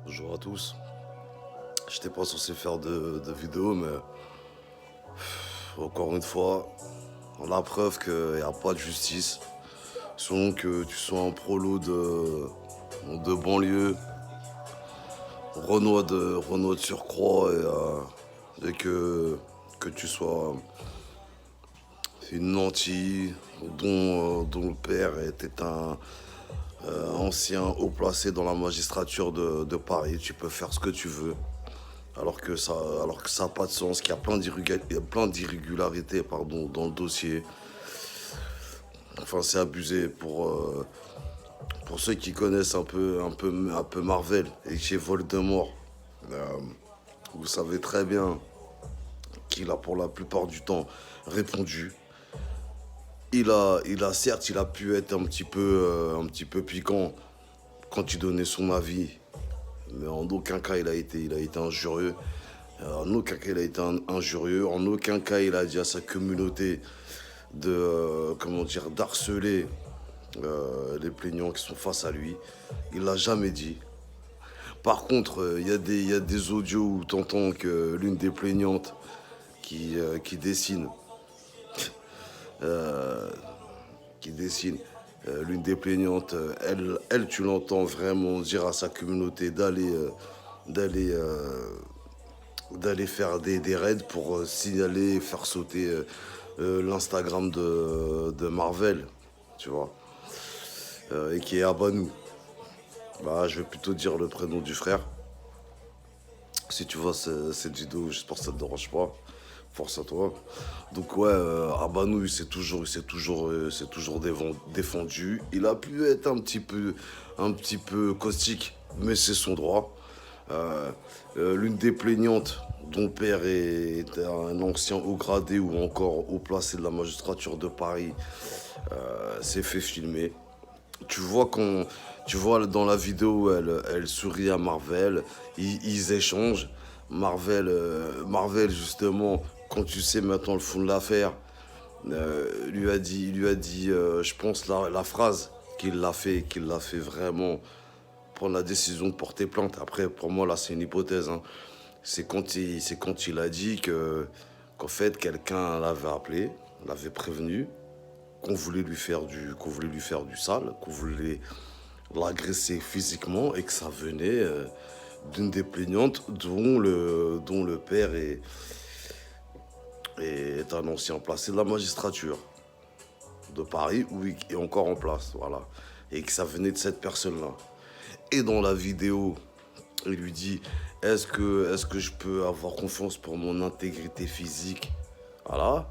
Bonjour à tous. J'étais pas censé faire de vidéo, mais encore une fois, on a la preuve qu'il n'y a pas de justice. Selon que tu sois un prolo de banlieue, Renoir de surcroît, et que tu sois une nantie dont le père était un ancien haut placé dans la magistrature de Paris, tu peux faire ce que tu veux. Alors que ça n'a pas de sens, qu'il y a il y a plein d'irrégularités pardon, dans le dossier. Enfin, c'est abusé pour ceux qui connaissent un peu Marvel et chez Voldemort. euh, Vous savez très bien qu'il a pour la plupart du temps répondu. Certes, il a pu être un petit peu piquant quand il donnait son avis, mais en aucun cas il a été injurieux. En aucun cas il a été injurieux, en aucun cas il a dit à sa communauté comment dire, d'harceler les plaignants qui sont face à lui. Il l'a jamais dit. Par contre, il y a des audios où tu entends que l'une des plaignantes qui dessine, euh, qui dessine, l'une des plaignantes, tu l'entends vraiment dire à sa communauté d'aller, d'aller faire des raids pour signaler, faire sauter l'Instagram de Marvel, tu vois, et qui est Abanou. Bah, je vais plutôt dire le prénom du frère. Si tu vois cette vidéo, j'espère que ça te dérange pas. Force à toi. Donc ouais, Abanou, il s'est toujours défendu. Il a pu être un petit peu caustique, mais c'est son droit. Euh, L'une des plaignantes, dont le père est un ancien haut gradé ou encore haut placé de la magistrature de Paris, s'est fait filmer. Tu vois tu vois dans la vidéo, elle sourit à Marvel, ils échangent. Marvel justement, quand tu sais maintenant le fond de l'affaire, lui a dit, je pense la phrase qu'il l'a fait vraiment prendre la décision de porter plainte. Après, pour moi là, c'est une hypothèse, hein. C'est quand il a dit qu'en fait quelqu'un l'avait appelé, l'avait prévenu qu'on voulait lui faire du sale, qu'on voulait l'agresser physiquement et que ça venait d'une des plaignantes dont le père est un ancien placé de la magistrature de Paris où il est encore en place, voilà. Et que ça venait de cette personne-là. Et dans la vidéo, il lui dit est-ce que je peux avoir confiance pour mon intégrité physique? Voilà.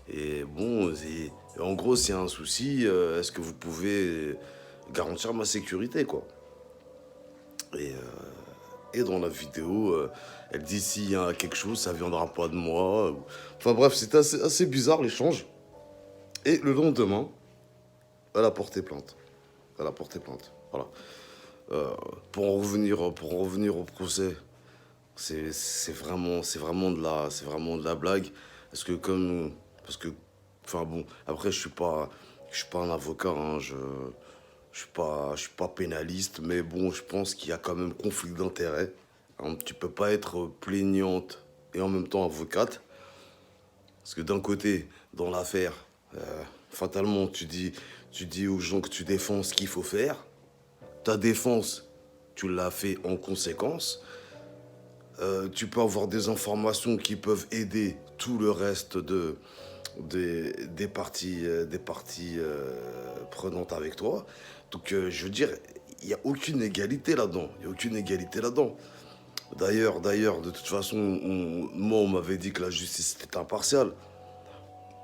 Et bon, en gros, s'il y a un souci, est-ce que vous pouvez garantir ma sécurité, quoi? Et, dans la vidéo, elle dit s'il y a quelque chose, ça viendra pas de moi. Enfin bref, c'était assez bizarre l'échange. Et le lendemain, elle a porté plainte. Elle a porté plainte. Voilà. Euh, pour en revenir au procès, c'est vraiment de la blague. Parce que, enfin bon, après je suis pas un avocat, hein, je suis pas pénaliste, mais bon, je pense qu'il y a quand même conflit d'intérêts. Hein. Tu peux pas être plaignante et en même temps avocate, parce que d'un côté, dans l'affaire, fatalement, tu dis aux gens que tu défends ce qu'il faut faire. Ta défense, tu l'as fait en conséquence. Tu peux avoir des informations qui peuvent aider tout le reste des parties prenantes avec toi. Donc, je veux dire, il n'y a aucune égalité là-dedans. Il n'y a aucune égalité là-dedans. D'ailleurs, de toute façon, moi, on m'avait dit que la justice était impartiale.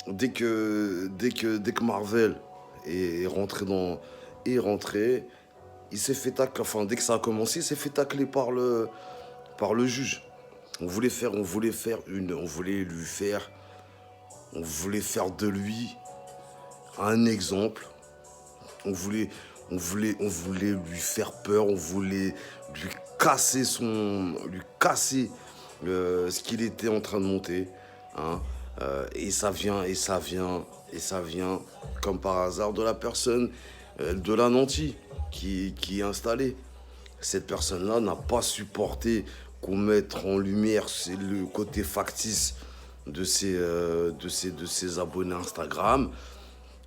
Dès que Marvel est rentré est rentré, il s'est fait tacler, enfin, dès que ça a commencé, il s'est fait tacler par le juge. On voulait faire de lui un exemple. On voulait, on voulait lui faire peur. On voulait lui casser ce qu'il était en train de monter, hein. Et ça vient comme par hasard de la personne de la nantie qui est installée. Cette personne-là n'a pas supporté qu'on mette en lumière le côté factice de ses abonnés Instagram,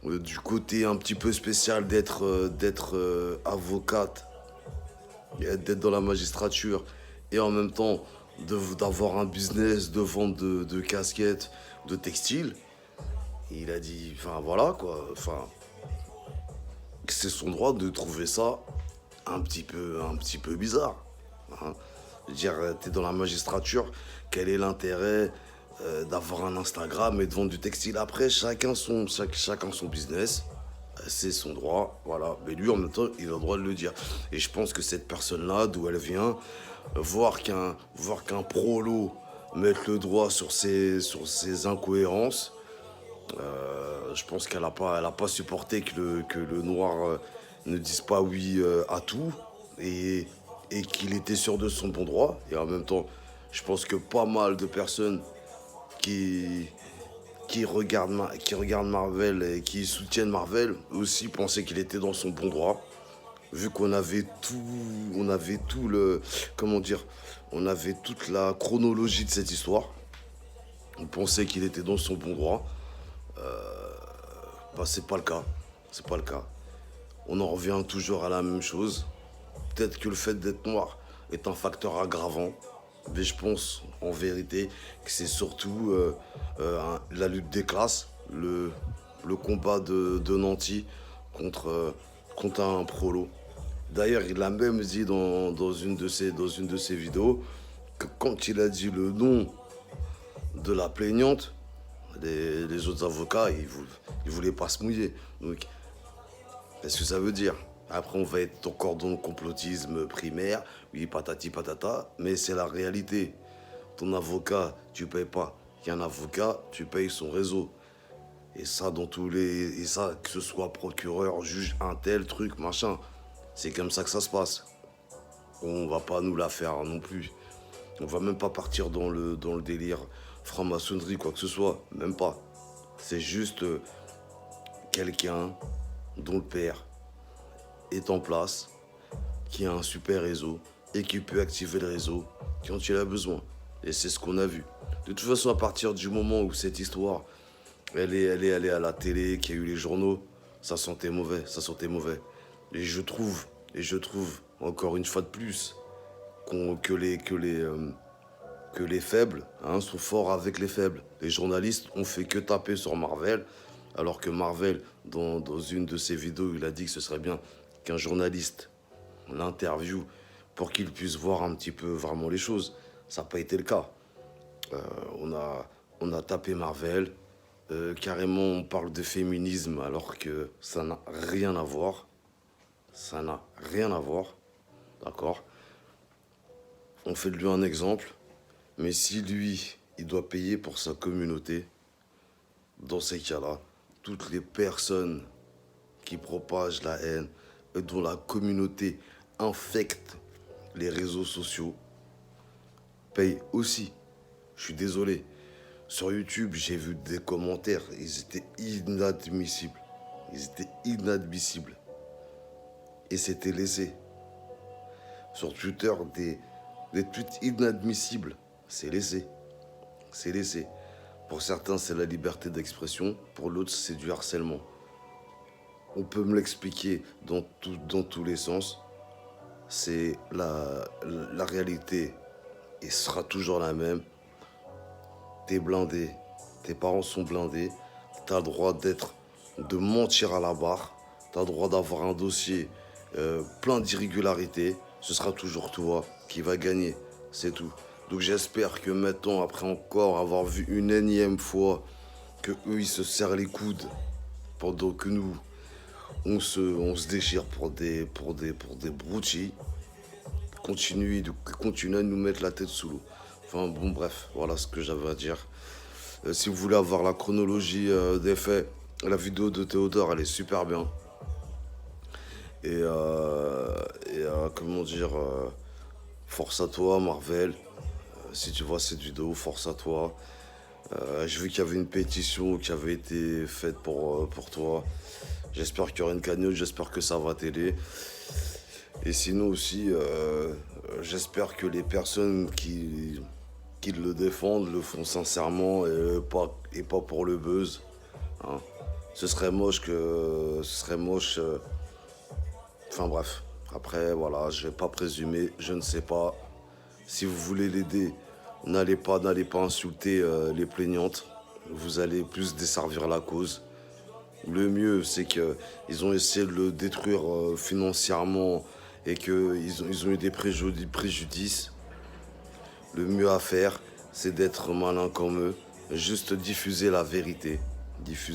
du côté un petit peu spécial d'être avocate, d'être dans la magistrature et en même temps d'avoir un business de vente de casquettes, de textiles. Et il a dit, enfin voilà quoi, enfin c'est son droit de trouver ça un petit peu bizarre. Hein. Je veux dire, t'es dans la magistrature, quel est l'intérêt d'avoir un Instagram et de vendre du textile? Après, chacun son business, c'est son droit, voilà. Mais lui, en même temps, il a le droit de le dire. Et je pense que cette personne-là, d'où elle vient, voir qu'un prolo mette le doigt sur ses incohérences, je pense elle a pas supporté que le noir ne dise pas oui à tout et, et qu'il était sûr de son bon droit. Et en même temps, je pense que pas mal de personnes qui, qui regardent Marvel et qui soutiennent Marvel aussi pensaient qu'il était dans son bon droit. Vu qu'on avait on avait tout le, comment dire, on avait toute la chronologie de cette histoire. On pensait qu'il était dans son bon droit. Bah, c'est pas le cas. C'est pas le cas. On en revient toujours à la même chose. Peut-être que le fait d'être noir est un facteur aggravant, mais je pense en vérité que c'est surtout la lutte des classes, le combat de Nanty contre un prolo. D'ailleurs, il a même dit dans une de ses vidéos que quand il a dit le nom de la plaignante, les autres avocats, ils voulaient pas se mouiller. Donc, qu'est-ce que ça veut dire? Après, on va être encore dans le complotisme primaire, oui, patati patata, mais c'est la réalité. Ton avocat, tu payes pas. Il y a un avocat, tu payes son réseau. Et ça, et ça, que ce soit procureur, juge, un tel truc, machin, c'est comme ça que ça se passe. On va pas nous la faire non plus. On va même pas partir dans le délire franc-maçonnerie, quoi que ce soit. Même pas. C'est juste quelqu'un dont le père est en place, qui a un super réseau et qui peut activer le réseau quand il a besoin. Et c'est ce qu'on a vu. De toute façon, à partir du moment où cette histoire, elle est allée à la télé, qu'il y a eu les journaux, ça sentait mauvais, ça sentait mauvais. Et je trouve, encore une fois de plus, que les faibles sont forts avec les faibles. Les journalistes ont fait que taper sur Marvel, alors que Marvel, dans une de ses vidéos, il a dit que ce serait bien qu'un journaliste l'interview pour qu'il puisse voir un petit peu vraiment les choses. Ça n'a pas été le cas. Euh, on a tapé Marvel. Carrément, on parle de féminisme alors que ça n'a rien à voir. Ça n'a rien à voir. D'accord? On fait de lui un exemple. Mais si lui, il doit payer pour sa communauté, dans ces cas-là, toutes les personnes qui propagent la haine et dont la communauté infecte les réseaux sociaux payent aussi. Je suis désolé. Sur YouTube, j'ai vu des commentaires, ils étaient inadmissibles. Ils étaient inadmissibles. Et c'était laissé. Sur Twitter, des tweets inadmissibles. C'est laissé. C'est laissé. Pour certains, c'est la liberté d'expression. Pour l'autre, c'est du harcèlement. On peut me l'expliquer dans tous les sens. C'est la réalité et sera toujours la même. T'es blindé. Tes parents sont blindés. T'as le droit de mentir à la barre. T'as le droit d'avoir un dossier plein d'irrégularités. Ce sera toujours toi qui va gagner. C'est tout. Donc j'espère que maintenant, après encore avoir vu une énième fois que eux ils se serrent les coudes pendant que nous on se déchire pour des broutilles, continuer à nous mettre la tête sous l'eau. Enfin bon bref, voilà ce que j'avais à dire. Si vous voulez avoir la chronologie des faits, la vidéo de Théodore elle est super bien. Comment dire, force à toi Marvel. Si tu vois cette vidéo, force à toi. J'ai vu qu'il y avait une pétition qui avait été faite pour toi. J'espère qu'il y aura une cagnotte, j'espère que ça va t'aider. Et sinon aussi, j'espère que les personnes qui le défendent le font sincèrement et pas pour le buzz, hein. Ce serait moche. Enfin bref. Après, voilà, je vais pas présumer, je ne sais pas. Si vous voulez l'aider, n'allez pas insulter les plaignantes. Vous allez plus desservir la cause. Le mieux, c'est qu'ils ont essayé de le détruire financièrement et ils ont eu des préjudices. Le mieux à faire, c'est d'être malin comme eux. Juste diffuser la vérité. Diffuser